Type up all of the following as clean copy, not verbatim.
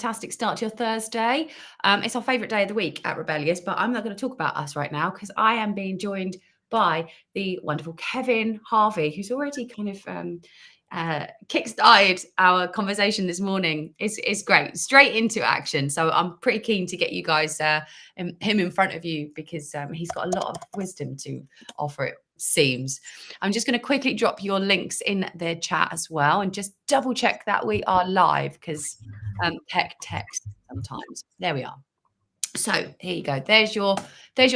fantastic start to your Thursday. It's our favourite day of the week at Rebellious, but I'm not going to talk about us right now because I am being joined by the wonderful Kevin Harvey, who's already kind of kick-started our conversation this morning. It's great, straight into action. So I'm pretty keen to get you guys him in front of you because he's got a lot of wisdom to offer, it seems. I'm just going to quickly drop your links in the chat as well and just double check that we are live because tech text sometimes. There we are. So here you go. There's your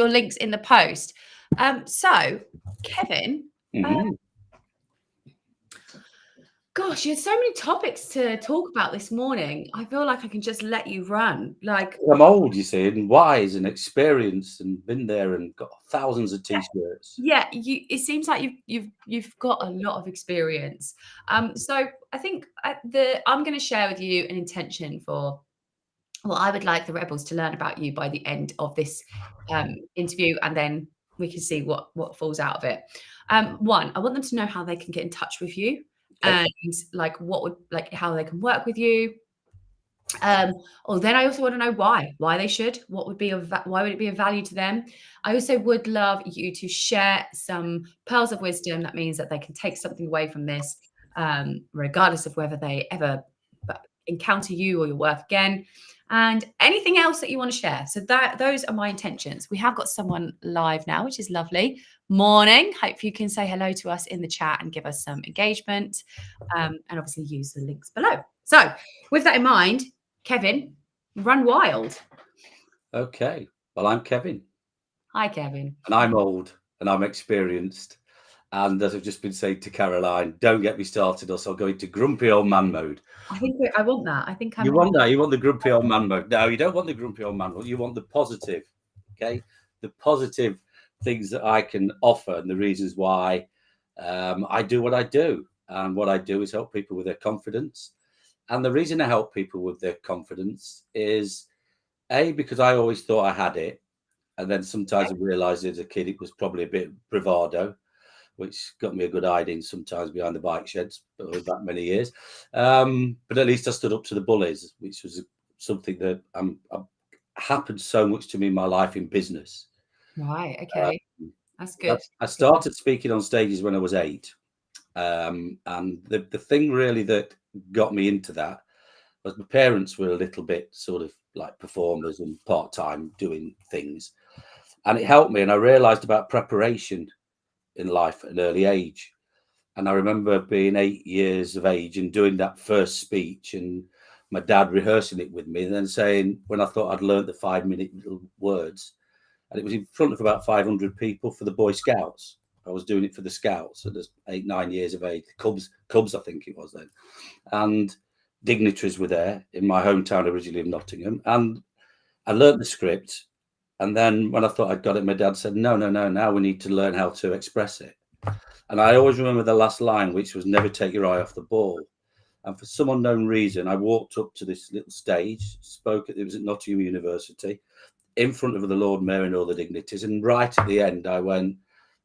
links in the post. So Kevin, gosh, you had so many topics to talk about this morning. I feel like I can just let you run. Like, I'm old, you see, and wise and experienced and been there and got thousands of t-shirts. Yeah, it seems like you've got a lot of experience. So I think I'm going to share with you an intention for what I would like the rebels to learn about you by the end of this interview, and then we can see what falls out of it. One, I want them to know how they can get in touch with you, and like how they can work with you. Or then I also want to know why they should. Why would it be of value to them? I also would love you to share some pearls of wisdom. That means that they can take something away from this, regardless of whether they ever encounter you or your work again. And anything else that you want to share. So those are my intentions. We have got someone live now, which is lovely. Morning. Hope you can say hello to us in the chat and give us some engagement. And obviously use the links below. So with that in mind, Kevin, run wild. Okay. Well, I'm Kevin. Hi, Kevin. And I'm old and I'm experienced. And as I've just been saying to Caroline, don't get me started, else I'll go into grumpy old man mode. I want that. I think you want that. You want the grumpy old man mode. No, you don't want the grumpy old man mode. You want the positive. Okay, the positive things that I can offer and the reasons why I do what I do. And what I do is help people with their confidence. And the reason I help people with their confidence is because I always thought I had it, and then sometimes I realised as a kid it was probably a bit bravado, which got me a good hiding sometimes behind the bike sheds, but it was that many years. But at least I stood up to the bullies, which was something that happened so much to me in my life in business. Right. Okay. That's good. I started speaking on stages when I was 8. And the thing really that got me into that was my parents were a little bit sort of like performers and part-time doing things. And it helped me. And I realised about preparation in life at an early age. And I remember being 8 years of age and doing that first speech and my dad rehearsing it with me and then saying, when I thought I'd learned the 5-minute little words, and it was in front of about 500 people for the Boy Scouts. I was doing it for the Scouts at 8, 9 years of age. Cubs, I think it was then. And dignitaries were there in my hometown originally of Nottingham. And I learned the script. And then when I thought I'd got it, my dad said, no, now we need to learn how to express it. And I always remember the last line, which was never take your eye off the ball. And for some unknown reason, I walked up to this little stage, it was at Nottingham University, in front of the Lord Mayor and all the dignitaries. And right at the end, I went,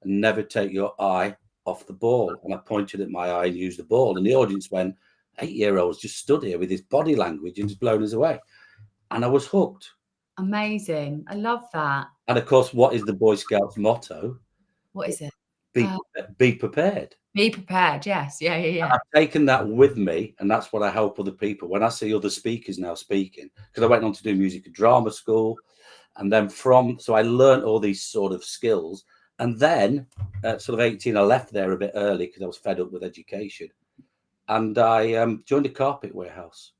never take your eye off the ball. And I pointed at my eye and used the ball. And the audience went, 8-year-olds just stood here with his body language and just blown us away. And I was hooked. Amazing. I love that. And of course, what is the Boy Scouts motto? What is it? Be prepared. Be prepared. Yes. Yeah. And I've taken that with me, and that's what I help other people. When I see other speakers now speaking, because I went on to do music and drama school, and then so I learned all these sort of skills. And then at sort of 18, I left there a bit early because I was fed up with education. And I joined a carpet warehouse.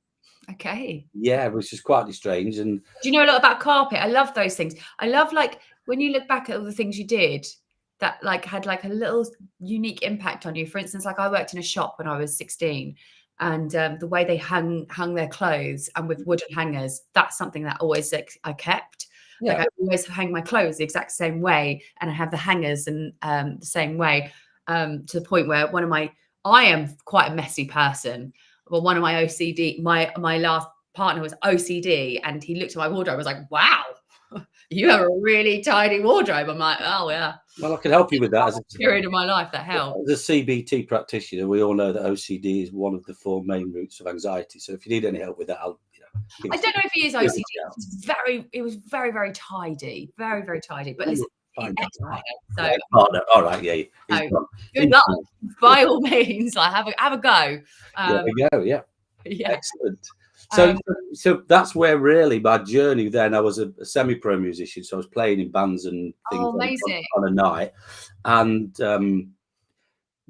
Okay. Yeah, which is quite strange. And do you know a lot about carpet? I love those things. I love, like, when you look back at all the things you did that like had like a little unique impact on you. For instance, like I worked in a shop when I was 16, and the way they hung their clothes and with wooden hangers, that's something that always I kept. Yeah. Like I always hang my clothes the exact same way, and I have the hangers and the same way, to the point where I am quite a messy person. Well, one of my OCD, my last partner was OCD, and he looked at my wardrobe and was like, wow, you have a really tidy wardrobe. I'm like, oh yeah. Well, I can help you with that. As a period of my life that helped. As a CBT practitioner, we all know that OCD is one of the 4 main roots of anxiety. So if you need any help with that, I It's don't know if he is yeah, OCD. It was very, very tidy, very, very tidy. But yeah. listen, he's Fine. ex-partner, Yeah, so partner. All right, yeah, he's so gone. good He's luck. gone. Yeah, By all means, like have a go. there Um, we go. Yeah, yeah. excellent. So, Um, so that's where really my journey. Then I was a semi-pro musician, so I was playing in bands and things oh, amazing. on a night, and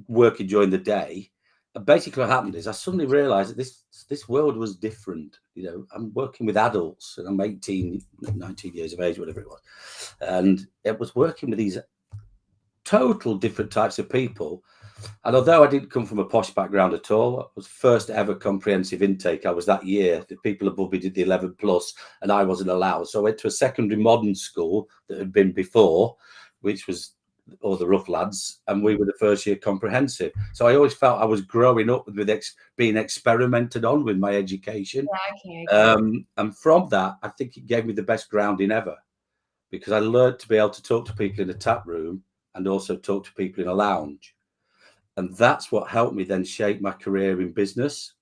working during the day. And basically, what happened is I suddenly realised that this world was different. You know, I'm working with adults, and I'm 18, 19 years of age, whatever it was, and it was working with these total different types of people. And although I didn't come from a posh background at all, it was first ever comprehensive intake. I was that year. The people above me did the 11 plus, and I wasn't allowed. So I went to a secondary modern school that had been before, which was all the rough lads, and we were the first year comprehensive. So I always felt I was growing up with being experimented on with my education. Yeah, okay. And from that, I think it gave me the best grounding ever, because I learned to be able to talk to people in a tap room and also talk to people in a lounge. And that's what helped me then shape my career in business,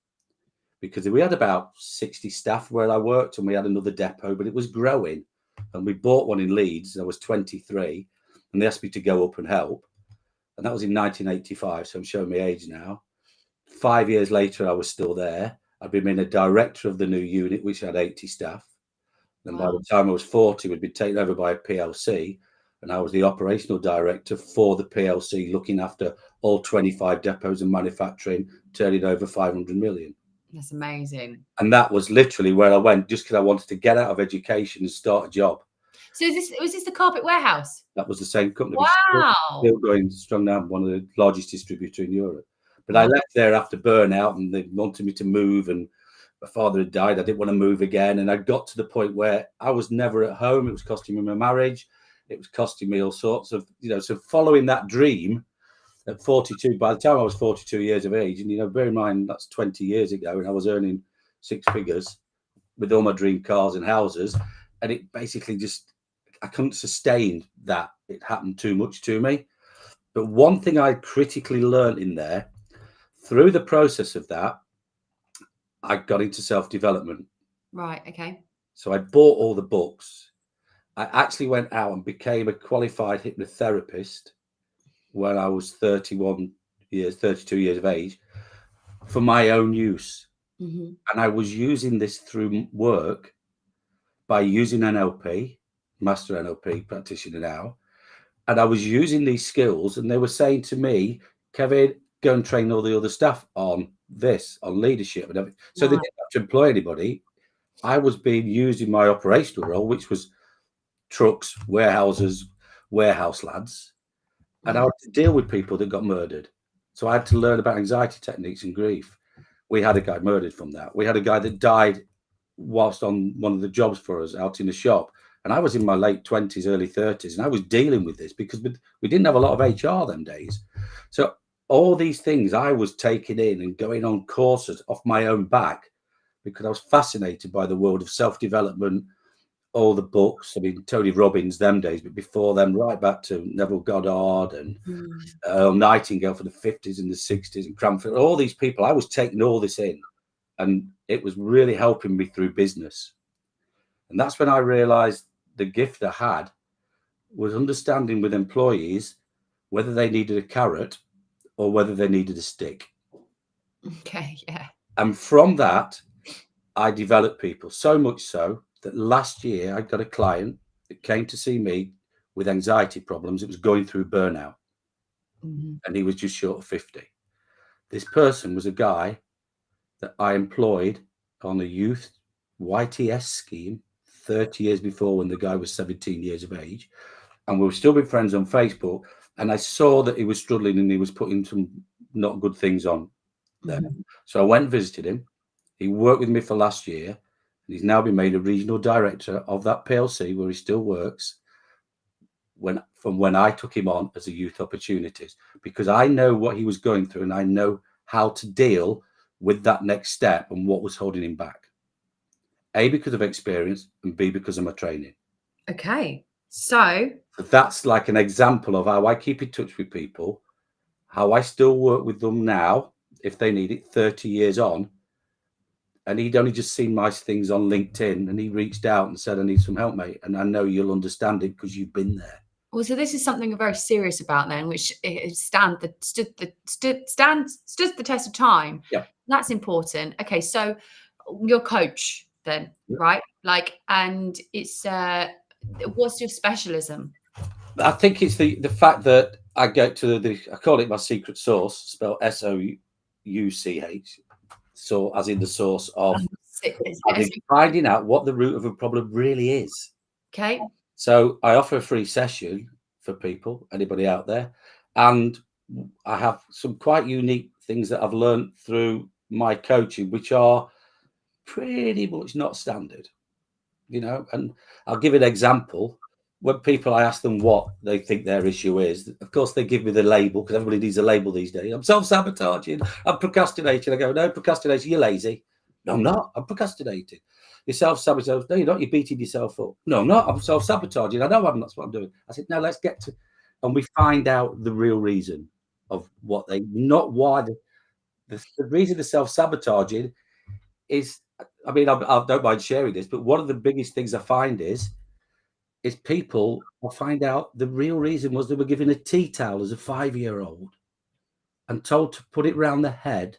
because we had about 60 staff where I worked, and we had another depot, but it was growing. And we bought one in Leeds. I was 23, and they asked me to go up and help. And that was in 1985. So I'm showing my age now. 5 years later, I was still there. I'd been made a director of the new unit, which had 80 staff. And by Wow. the time I was 40, we'd been taken over by a PLC. And I was the operational director for the PLC, looking after all 25 depots and manufacturing, turning over 500 million. That's amazing. And that was literally where I went, just because I wanted to get out of education and start a job. So was this the carpet warehouse? That was the same company. Wow. Still going strong now, one of the largest distributors in Europe. But I Wow. left there after burnout, and they wanted me to move, and my father had died. I didn't want to move again. And I got to the point where I was never at home. It was costing me my marriage. It was costing me all sorts of, so following that dream at 42, by the time I was 42 years of age, and, bear in mind, that's 20 years ago, and I was earning six figures with all my dream cars and houses. And it basically just, I couldn't sustain that. It happened too much to me. But one thing I critically learned in there, through the process of that, I got into self-development. Right. Okay. So I bought all the books. I actually went out and became a qualified hypnotherapist when I was 32 years of age, for my own use. Mm-hmm. And I was using this through work by using NLP, master NLP practitioner now. And I was using these skills, and they were saying to me, Kevin, go and train all the other staff on this, on leadership and everything. So they didn't have to employ anybody. I was being used in my operational role, which was trucks, warehouses, warehouse lads. And I had to deal with people that got murdered. So I had to learn about anxiety techniques and grief. We had a guy murdered from that. We had a guy that died whilst on one of the jobs for us out in the shop. And I was in my late 20s, early 30s, and I was dealing with this because we didn't have a lot of HR them days. So all these things I was taking in and going on courses off my own back, because I was fascinated by the world of self-development, all the books. I mean, Tony Robbins them days, but before them, right back to Neville Goddard and Nightingale for the 50s and the 60s, and Cranfield, all these people. I was taking all this in, and it was really helping me through business. And that's when I realized the gift I had was understanding with employees whether they needed a carrot or whether they needed a stick. Okay. Yeah. And from that, I developed people, so much so that last year I got a client that came to see me with anxiety problems. It was going through burnout, and he was just short of 50. This person was a guy that I employed on a youth YTS scheme 30 years before, when the guy was 17 years of age. And we were still been friends on Facebook. And I saw that he was struggling and he was putting some not good things on there. So I went and visited him. He worked with me for last year, and he's now been made a regional director of that PLC where he still works, from when I took him on as a youth opportunities, because I know what he was going through and I know how to deal with that next step and what was holding him back. A, because of experience, and B, because of my training. Okay. So that's like an example of how I keep in touch with people, how I still work with them now, if they need it 30 years on. And he'd only just seen my things on LinkedIn, and he reached out and said, I need some help, mate. And I know you'll understand it because you've been there. Well, so this is something very serious about then, which stood the test of time. Yeah. That's important. Okay, so your coach then, right? Like, and it's what's your specialism? I think it's the fact that I go to I call it my secret sauce, spelled SOUCH. So as in the source of finding out what the root of a problem really is. Okay. So I offer a free session for people, anybody out there, and I have some quite unique things that I've learned through my coaching, which are pretty much not standard, and I'll give an example. When people, I ask them what they think their issue is, of course they give me the label, because everybody needs a label these days. I'm self-sabotaging, I'm procrastinating. I go, no, procrastination, you're lazy. No, I'm not, I'm procrastinating. You're self-sabotaging. No, you're not, you're beating yourself up. No, I'm not, I'm self-sabotaging. I know I'm, that's what I'm doing. I said, no, let's get to, and we find out the real reason of what they, not why the reason they're self-sabotaging is, I mean, I don't mind sharing this, but one of the biggest things I find is people will find out the real reason was they were given a tea towel as a 5-year-old and told to put it round the head,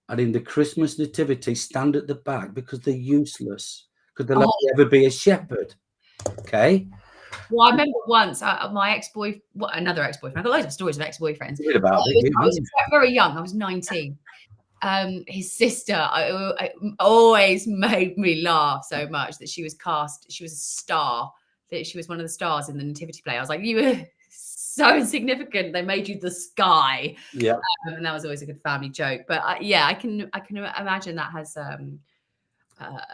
and in the Christmas nativity stand at the back because they're useless. Could they ever be a shepherd? Okay. Well, I remember once my ex-boyfriend, another ex-boyfriend. I've got loads of stories of ex-boyfriends. I was very young. I was 19. His sister always made me laugh so much that she was cast. She was a star. That she was one of the stars in the nativity play. I was like, you were so insignificant. They made you the sky. Yeah, and that was always a good family joke. But yeah, I can imagine that has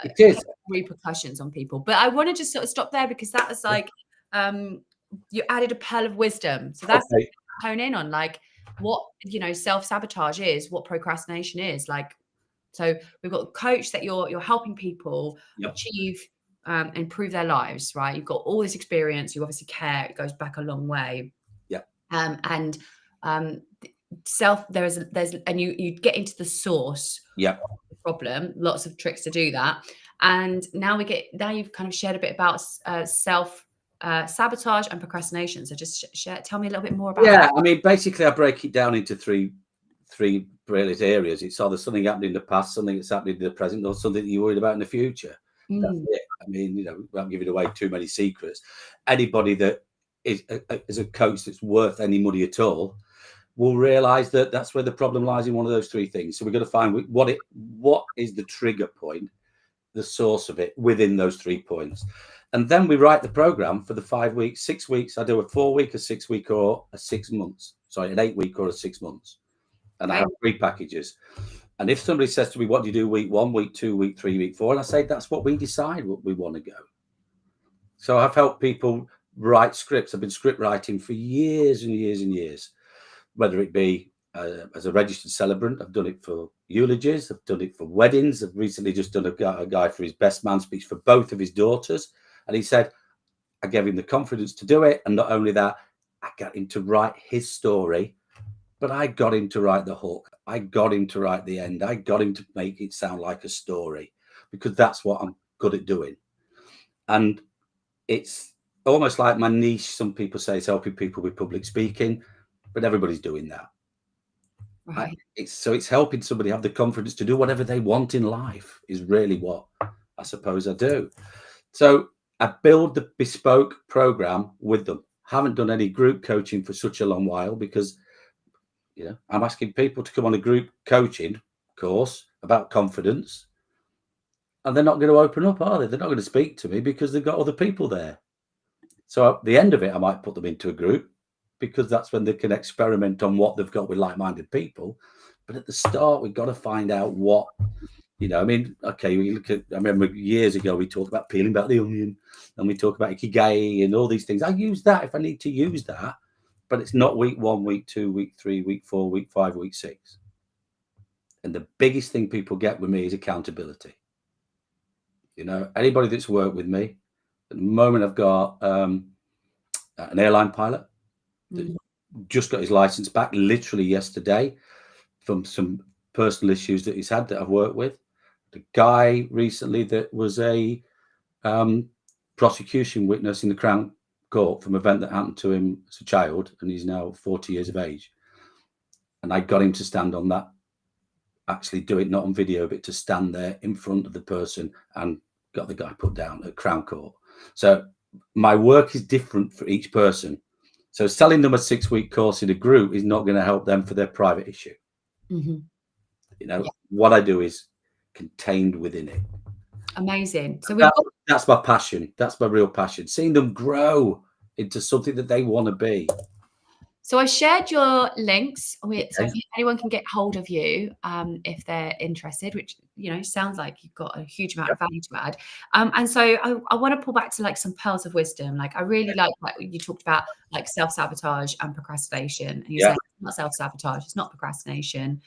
it is repercussions on people. But I want to just sort of stop there, because that was like you added a pearl of wisdom. So that's okay. hone in on, like, what self-sabotage is, what procrastination is like. So we've got a coach that you're helping people achieve, improve their lives, right? You've got all this experience, you obviously care, it goes back a long way. Yeah. And there's and you get into the source of the problem. Lots of tricks to do that. And now you've kind of shared a bit about self sabotage and procrastination. So just tell me a little bit more about that. I mean, basically I break it down into three brilliant areas. It's either something happening in the past, something that's happening in the present, or something that you're worried about in the future. That's it. I mean, without giving away too many secrets, anybody that is a coach that's worth any money at all will realize that that's where the problem lies, in one of those three things. So we've got to find what is the trigger point, the source of it within those 3 points. And then we write the program for the 5 weeks, 6 weeks. I do a 4 week, a 6 week, or a 6 months. Sorry, an 8 week or a 6 months. And I have 3 packages. And if somebody says to me, what do you do week 1, week 2, week 3, week 4? And I say, that's what we decide what we want to go. So I've helped people write scripts. I've been script writing for years and years and years, whether it be as a registered celebrant. I've done it for eulogies. I've done it for weddings. I've recently just done a guy for his best man speech for both of his daughters. And he said, I gave him the confidence to do it. And not only that, I got him to write his story, but I got him to write the hook. I got him to write the end. I got him to make it sound like a story, because that's what I'm good at doing. And it's almost like my niche. Some people say it's helping people with public speaking, but everybody's doing that. Right. It's helping somebody have the confidence to do whatever they want in life is really what I suppose I do. So I build the bespoke program with them. Haven't done any group coaching for such a long while, because I'm asking people to come on a group coaching course about confidence, and they're not going to open up, are they? They're not going to speak to me because they've got other people there. So at the end of it, I might put them into a group, because that's when they can experiment on what they've got with like-minded people. But at the start, we've got to find out what, I mean, okay, we look at, I remember years ago, we talked about peeling back the onion, and we talk about ikigai and all these things. I use that if I need to use that, but it's not week 1, week 2, week 3, week 4, week 5, week 6. And the biggest thing people get with me is accountability. Anybody that's worked with me, at the moment I've got an airline pilot that just got his license back literally yesterday from some personal issues that he's had that I've worked with. The guy recently that was a prosecution witness in the Crown Court from an event that happened to him as a child, and he's now 40 years of age. And I got him to stand on that, actually do it not on video, but to stand there in front of the person, and got the guy put down at Crown Court. So my work is different for each person. So selling them a 6-week course in a group is not going to help them for their private issue. Mm-hmm. You know, what I do is contained within it. Amazing. So that's my passion. That's my real passion. Seeing them grow into something that they want to be. So I shared your links so anyone can get hold of you if they're interested, which, you know, sounds like you've got a huge amount of value to add. And so I want to pull back to like some pearls of wisdom. Like I really like you talked about like self-sabotage and procrastination, and you said it's not self-sabotage, it's not procrastination.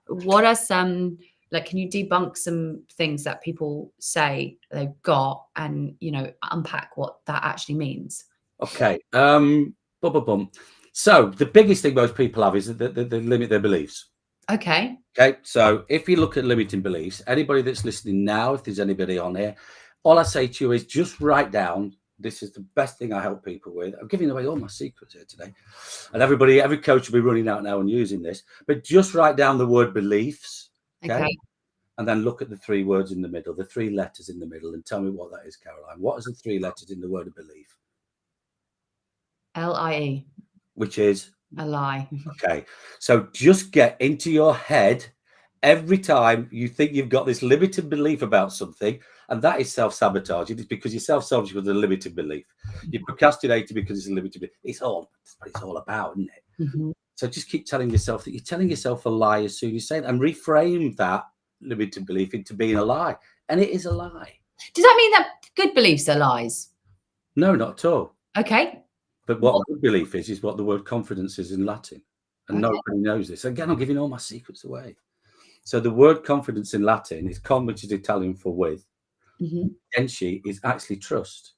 What are some, like, can you debunk some things that people say they've got and, you know, unpack what that actually means? Okay. So the biggest thing most people have is that they limit their beliefs. Okay. Okay. So if you look at limiting beliefs, anybody that's listening now, if there's anybody on here, all I say to you is just write down. This is the best thing I help people with. I'm giving away all my secrets here today. And every coach will be running out now and using this. But just write down the word beliefs. Okay. And then look at the 3 words in the middle, the 3 letters in the middle, and tell me what that is, Caroline. What is the 3 letters in the word of belief? LIE. Which is? A lie. Okay. So just get into your head every time you think you've got this limited belief about something, and that is self-sabotage. It is because you're self-sabotaging with a limited belief. You're procrastinating because it's a limited belief. It's all about, isn't it? Mm-hmm. So just keep telling yourself that you're telling yourself a lie as soon as you say it, and reframe that limited belief into being a lie. And it is a lie. Does that mean that good beliefs are lies? No, not at all. Okay. But what good belief is what the word confidence is in Latin. And nobody knows this. Again, I'm giving all my secrets away. So the word confidence in Latin is con, which is Italian for with. Fidentia is actually trust.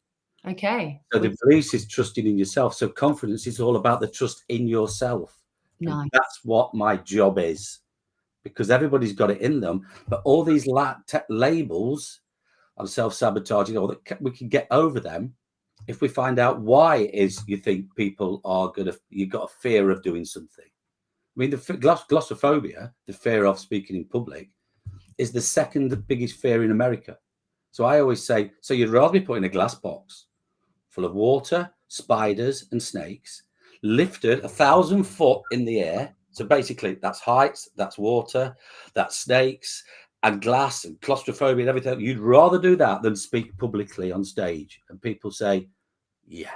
Okay. So the belief is trusting in yourself. So confidence is all about the trust in yourself. Nice. And that's what my job is, because everybody's got it in them. But all these labels of self-sabotaging, or that we can get over them if we find out why it is you think people are you've got a fear of doing something. I mean, the glossophobia, the fear of speaking in public, is the second biggest fear in America. So I always say, so you'd rather be put in a glass box full of water, spiders, and snakes, lifted 1,000 foot in the air. So basically, that's heights, that's water, that's snakes, and glass, and claustrophobia, and everything. You'd rather do that than speak publicly on stage. And people say, yeah.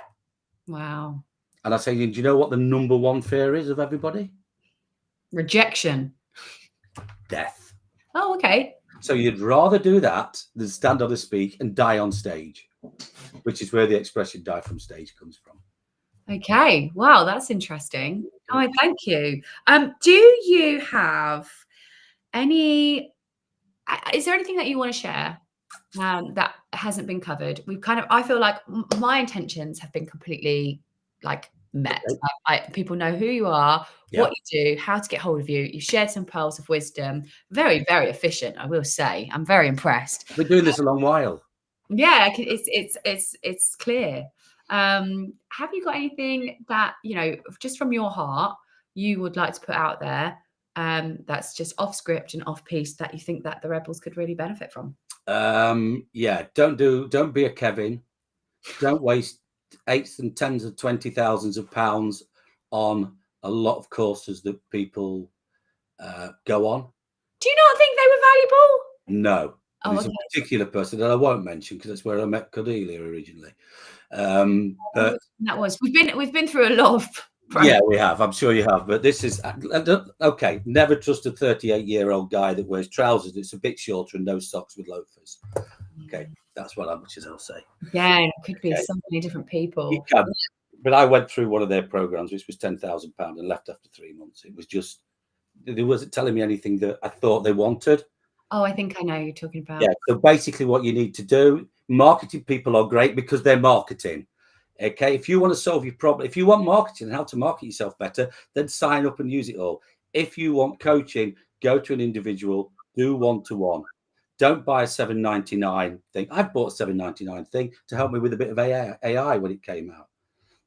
Wow. And I say, do you know what the number 1 fear is of everybody? Rejection. Death. Oh, okay. So you'd rather do that than stand on a speak and die on stage, which is where the expression "die from stage" comes from. Okay. Wow, that's interesting. Oh, thank you. Do you have any? Is there anything that you want to share that hasn't been covered? I feel like my intentions have been completely like met. Okay. People know who you are, what you do, how to get hold of you. You've shared some pearls of wisdom. Very, very efficient, I will say. I'm very impressed. We've been doing this a long while. Yeah, it's clear. Have you got anything that, you know, just from your heart, you would like to put out there that's just off script and off piece that you think that the rebels could really benefit from? Yeah, don't be a Kevin. Don't waste 8s and 10s of 20,000s of pounds on a lot of courses that people go on. Do you not think they were valuable? No. There's a particular person that I won't mention because that's where I met Cordelia originally. But that was we've been through a lot of. Yeah, we have. I'm sure you have. But this is okay. Never trust a 38-year-old guy that wears trousers. It's a bit shorter and no socks with loafers. Okay, that's what much as I'll say. Yeah, it could be so many different people. You can. But I went through one of their programs, which was £10,000, and left after 3 months. It was just, they wasn't telling me anything that I thought they wanted. Oh, I think I know you're talking about. Yeah. So basically, what you need to do, marketing people are great because they're marketing. Okay, if you want to solve your problem, if you want marketing and how to market yourself better, then sign up and use it all. If you want coaching, go to an individual, do one-to-one. don't buy a $7.99 thing. I've bought a $7.99 thing to help me with a bit of AI when it came out.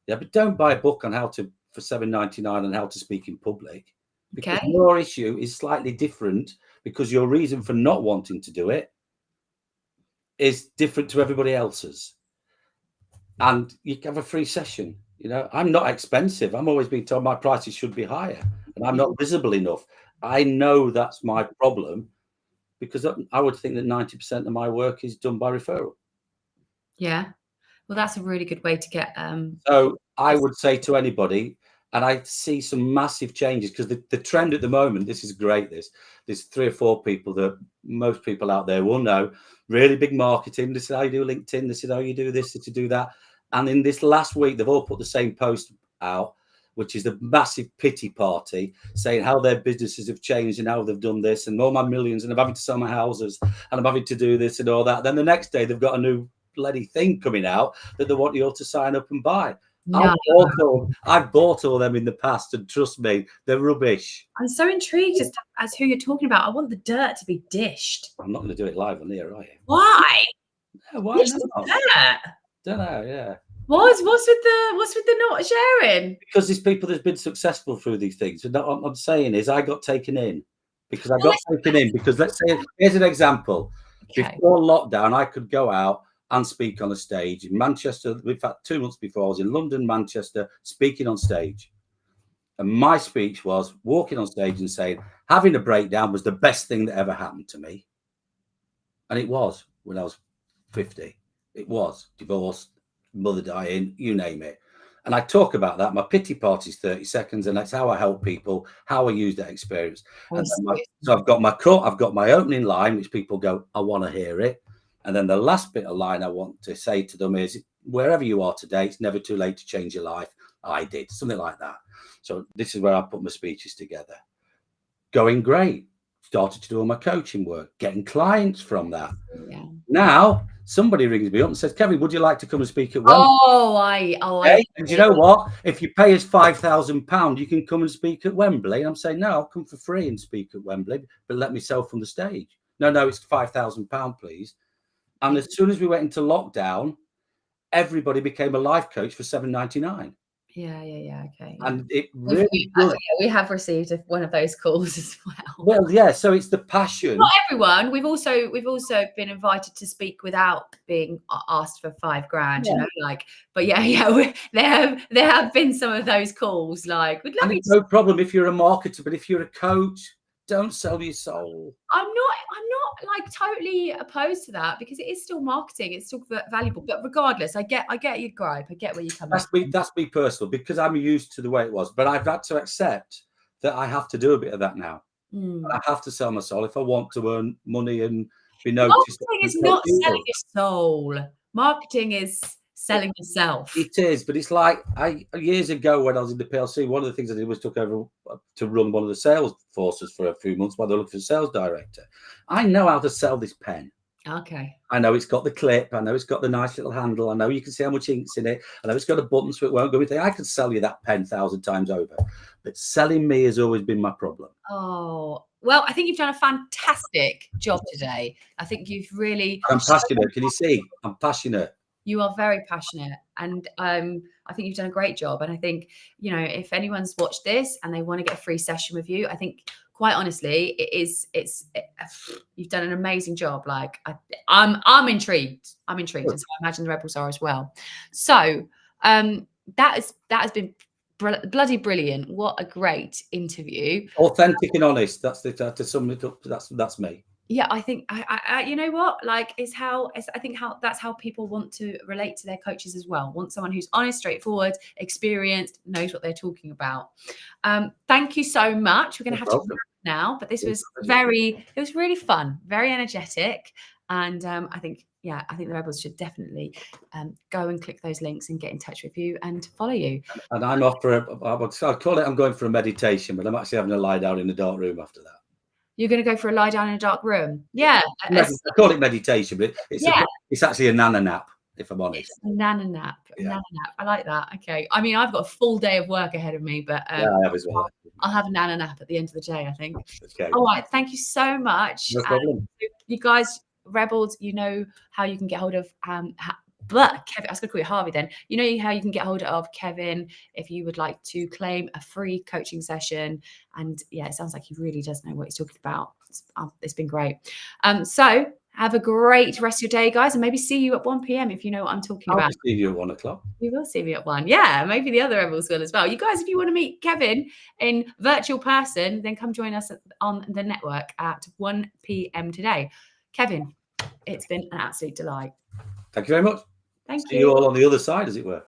Yeah, but don't buy a book on how to for $7.99 on how to speak in public, because Okay. your issue is slightly different, because your reason for not wanting to do it is different to everybody else's. And you have a free session. You know, I'm not expensive. I'm always being told my prices should be higher, and I'm not visible enough. I know that's my problem, because I would think that 90% of my work is done by referral. Yeah. Well, that's a really good way to get. So I would say to anybody, and I see some massive changes, because the trend at the moment, this is great. There's 3 or 4 people that most people out there will know, really big marketing. This is how you do LinkedIn. This is how you do this, to do that. And in this last week, they've all put the same post out, which is the massive pity party, saying how their businesses have changed and how they've done this, and all my millions, and I'm having to sell my houses, and I'm having to do this and all that. Then the next day, they've got a new bloody thing coming out that they want you all to sign up and buy. No, I've bought all them in the past, and trust me, they're rubbish. I'm so intrigued as who you're talking about. I want the dirt to be dished. I'm not going to do it live on here, are you? Why? Yeah, why Dish not? the dirt. Don't know. Yeah, What's with the not sharing? because there's people that's been successful through these things. And what I'm saying is, I got taken in because I Well, got taken in because, let's say, here's an example. okay. Before lockdown, I could go out and speak on a stage in Manchester. In fact, 2 months before, I was in London, Manchester, speaking on stage. And my speech was walking on stage and saying, having a breakdown was the best thing that ever happened to me. And it was when I was 50. It was divorce, mother dying, you name it. And I talk about that. My pity party is 30 seconds, and that's how I help people, how I use that experience. And so I've got my opening line, which people go, I want to hear it. And then the last bit of line I want to say to them is, wherever you are today, it's never too late to change your life. I did, something like that. So this is where I put my speeches together. Going great. Started to do all my coaching work, getting clients from that. Yeah. Now somebody rings me up and says, Kevin, would you like to come and speak at Wembley? And you know what? If you pay us £5,000, you can come and speak at Wembley. And I'm saying, no, I'll come for free and speak at Wembley, but let me sell from the stage. No, it's £5,000, please. And as soon as we went into lockdown, everybody became a life coach for $7.99. Yeah. Okay. Yeah. And it really we have received one of those calls as well. Well, yeah. So it's the passion. Not everyone. We've also been invited to speak without being asked for $5,000. Yeah. You know, like. But yeah. There have been some of those calls. Like, we'd love and it's no problem if you're a marketer, but if you're a coach, don't sell your soul. I'm not like totally opposed to that, because it is still marketing. It's still valuable. But regardless, I get your gripe. I get where you come from. That's me personal, because I'm used to the way it was. But I've had to accept that I have to do a bit of that now. I have to sell my soul if I want to earn money and be noticed. Marketing is not selling your soul. Marketing is selling yourself. It is, but it's like years ago when I was in the PLC, one of the things I did was took over to run one of the sales forces for a few months while they're looking for a sales director. I know how to sell this pen. Okay. I know it's got the clip. I know it's got the nice little handle. I know you can see how much ink's in it. I know it's got a button so it won't go anything. I could sell you that pen 1,000 times over. But selling me has always been my problem. Oh, well, I think you've done a fantastic job today. I think you've really... I'm passionate. Can you see? I'm passionate. You are very passionate, and I think you've done a great job. And I think, you know, if anyone's watched this and they want to get a free session with you, I think, quite honestly, you've done an amazing job. Like, I'm intrigued. I'm intrigued, and so I imagine the rebels are as well. So that has been bloody brilliant. What a great interview. Authentic and honest. That's to sum it up. That's me. Yeah, I think I you know what, like, I think that's how people want to relate to their coaches as well. Want someone who's honest, straightforward, experienced, knows what they're talking about. Thank you so much. We're going to have to wrap now, but this was it was really fun, very energetic, and I think the rebels should definitely go and click those links and get in touch with you and follow you. And I'm off for I'll call it, I'm going for a meditation, but I'm actually having a lie down in the dark room after that. You're going to go for a lie down in a dark room? Yeah. I call it meditation, but it's actually a nana nap. if I'm honest. It's a nana nap. Yeah. Nana nap. I like that. Okay. I mean, I've got a full day of work ahead of me, but Yeah, I have as well. I'll have a nana nap at the end of the day, I think. Okay. All right. Thank you so much. No problem. You guys, Rebels, you know how you can get hold of Kevin. I was going to call you Harvey then. You know how you can get hold of Kevin if you would like to claim a free coaching session. And yeah, it sounds like he really does know what he's talking about. It's been great. So have a great rest of your day, guys, and maybe see you at 1 p.m. if you know what I'm talking about. I'll see you at 1 o'clock. We will see you at 1. Yeah, maybe the other Rebels will as well. You guys, if you want to meet Kevin in virtual person, then come join us on the network at 1 p.m. today. Kevin, it's been an absolute delight. Thank you very much. Thank See you. you all on the other side, as it were.